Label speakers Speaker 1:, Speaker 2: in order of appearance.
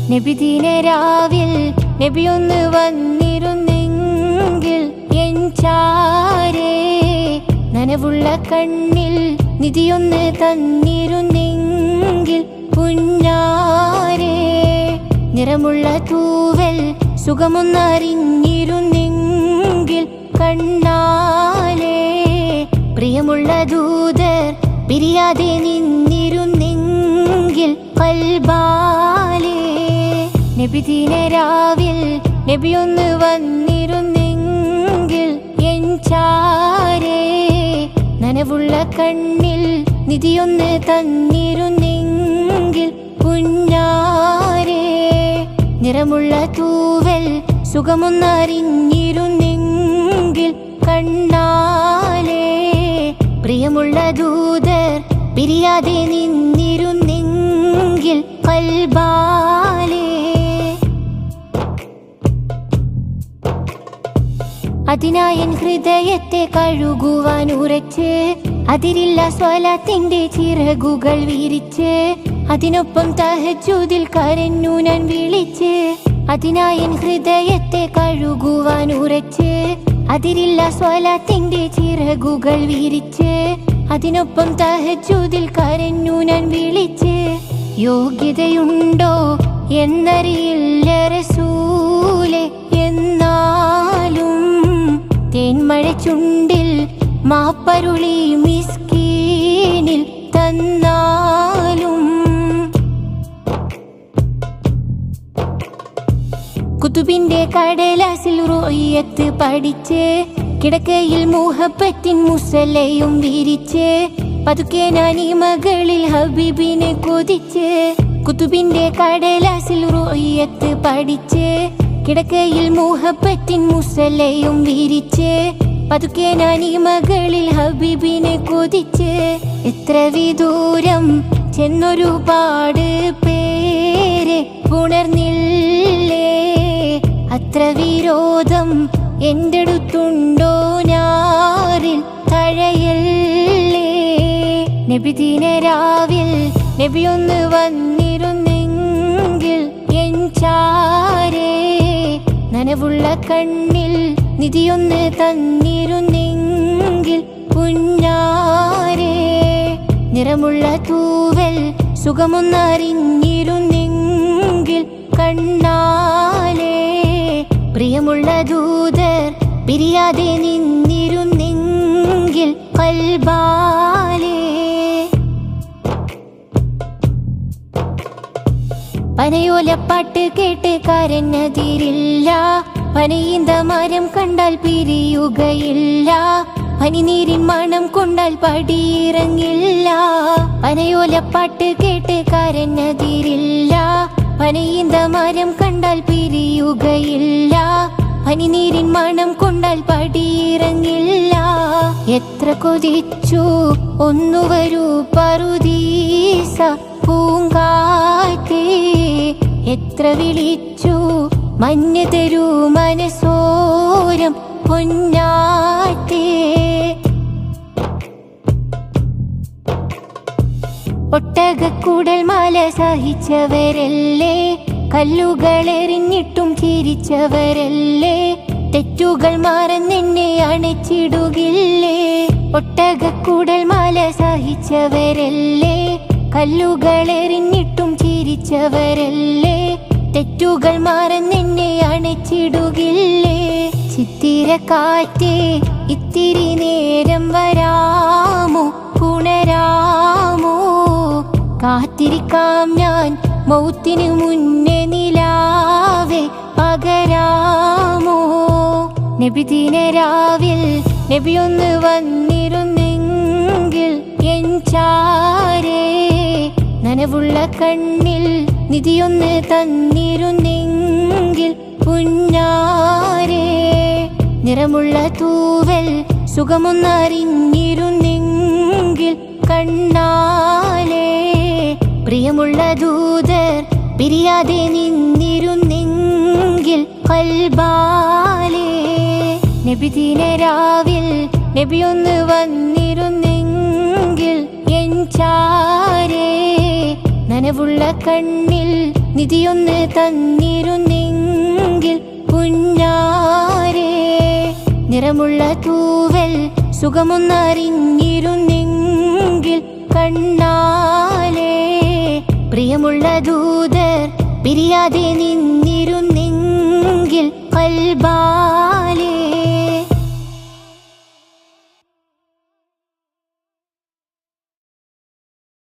Speaker 1: നബിദിന രാവിൽ നബിയൊന്ന് വന്നിരുന്നെങ്കിൽ എൻ ചാരേ നനവുള്ള കണ്ണിൽ നിധിയൊന്ന് തന്നിരുന്നെങ്കിൽ പുന്നാരേ നിറമുള്ള തൂവൽ സുഖമൊന്നറിഞ്ഞിരുന്നെങ്കിൽ കണ്ണാലേ പ്രിയമുള്ള ദൂതർ പിരിയാതെ നിന്നിരുന്നെങ്കിൽ ഖൽബാലേ നബിദിന രാവിൽ നബിയൊന്ന് വന്നിരുന്നെങ്കിൽ എൻ ചാരേ നനവുള്ള കണ്ണിൽ നിധിയൊന്ന് തന്നിരുന്നെങ്കിൽ പുന്നാരേ നിറമുള്ള തൂവൽ സുഖമൊന്നറിഞ്ഞിരുന്നെങ്കിൽ കണ്ണാലേ പ്രിയമുള്ള ദൂതർ പിരിയാതെ നിന്നിരുന്നെങ്കിൽ ഖൽബാലേ അതിനായൻ ഹൃദയത്തെ കഴുകുവാൻ ഉറച്ച് അതിരില്ല സ്വലാത്തിന്റെ ചിറകുകൾ വിരിച്ച് അതിനൊപ്പം തഹജ്ജുദിൽ കരഞ്ഞു ഞാൻ വിളിച്ച് അതിനായൻ ഹൃദയത്തെ കഴുകുവാൻ ഉറച്ച് അതിരില്ല സ്വലാത്തിന്റെ ചിറകുകൾ വിരിച്ച് അതിനൊപ്പം തഹജ്ജുദിൽ കരഞ്ഞു ഞാൻ വിളിച്ച് യോഗ്യതയുണ്ടോ എന്നറിയില്ല റസൂലേ എന്നാലും തേന്മഴ ചുണ്ടിൽ മാപ്പരുളി മിസ്കീനിൽ തന്നാലും കുതുബിന്റെ കടലാസിൽ റുഇയത്ത് പഠിച്ച് കിടക്കയിൽ മുഹബത്തിൻ മുസലയും വിരിച്ച് പതുക്കെ ഞാൻ ഈ മകളിൽ ഹബീബിനെ കൊതിച്ച് കുതുബിന്റെ കടലാസിൽ റുഇയത്ത് പഠിച്ച് കിടക്കയിൽ മുഹബത്തിൻ മുസലയും വിരിച്ച് പതുക്കെ ഞാൻ ഈ മകളിൽ ഹബീബിനെ കൊതിച്ച് എത്ര വിദൂരം ചെന്നൊരുപാട് പേരെ ഉണർന്നില്ലേ അത്ര വിരോധം എൻ്റെ അടുത്തുണ്ടോ ഞാറിൽ തഴയല്ലേ നബിദിന രാവിൽ നബിയൊന്ന് വന്നിരുന്നെങ്കിൽ എൻ ചാരേ നനവുള്ള കണ്ണിൽ നിധിയൊന്ന് തന്നിരുന്നെങ്കിൽ പുന്നാരേ നിറമുള്ള തൂവൽ സുഖമൊന്നറിഞ്ഞിരുന്നെങ്കിൽ കണ്ണാലേ പ്രിയമുള്ള ദൂതർ പിരിയാതെ നിന്നിരുന്നെങ്കിൽ ഖൽബാലേ പനയോലപ്പാട്ട് കേട്ട് കരഞ്ഞതിരില്ല പനയീന്ത മരം കണ്ടാൽ പിരിയുകയില്ല പനിനീരിൻ മണം കൊണ്ടാൽ പടിയിറങ്ങില്ല പനയോലപ്പാട്ട് കേട്ട് കരഞ്ഞതിരില്ല പനയീന്ത മരം കണ്ടാൽ പിരിയുകയില്ല പനിനീരിൻ മണം കൊണ്ടാൽ പടിയിറങ്ങില്ല എത്ര കൊതിച്ചു ഒന്നു വരൂ പറുദീസ പൂങ്കാറ്റേ എത്ര വിളിച്ചു മഞ്ഞ തരൂ മനസോരം പൊന്നാറ്റേ ഒട്ടകക്കൂടൽ മാല സഹിച്ചവരല്ലേ കല്ലുകളെറിഞ്ഞിട്ടും ചിരിച്ചവരല്ലേ തെറ്റുകൾ മറന്നെന്നെ അണച്ചിടുകില്ലേ ഒട്ടകക്കൂടൽ മാല സഹിച്ചവരല്ലേ കല്ലുകളെറിഞ്ഞിട്ടും ചിരിച്ചവരല്ലേ തെറ്റുകൾ മറന്നെന്നെ അണച്ചിടുകില്ലേ ചിത്തിരക്കാറ്റേ ഇത്തിരി നേരം വരാമോ പുണരാമോ കാത്തിരിക്കാം ഞാൻ മൗത്തിനു മുന്നേ നിലാവേ പകരാമോ നബിദിന രാവിൽ നബിയൊന്ന് വന്നിരുന്നെങ്കിൽ എൻ ചാരേ നനവുള്ള കണ്ണിൽ നിധിയൊന്ന് തന്നിരുന്നെങ്കിൽ പുന്നാരേ നിറമുള്ള തൂവൽ സുഖമൊന്നറിഞ്ഞിരുന്നെങ്കിൽ കണ്ണാലേ പ്രിയമുള്ള ദൂതർ പിരിയാതെ നിന്നിരുന്നെങ്കിൽ ഖൽബാലേ നബിദിന രാവിൽ നബിയൊന്ന് വന്നിരുന്നെങ്കിൽ എൻ ചാരേ നനവുള്ള കണ്ണിൽ നിധിയൊന്ന് തന്നിരുന്നെങ്കിൽ കുഞ്ഞാരേ. നിറമുള്ള തൂവൽ സുഖമൊന്നറിഞ്ഞിരുന്നെങ്കിൽ കണ്ണാലേ. പ്രിയമുള്ള ദൂതർ പിരിയാതെ നിന്നിരുന്നെങ്കിൽ കൽബാലേ.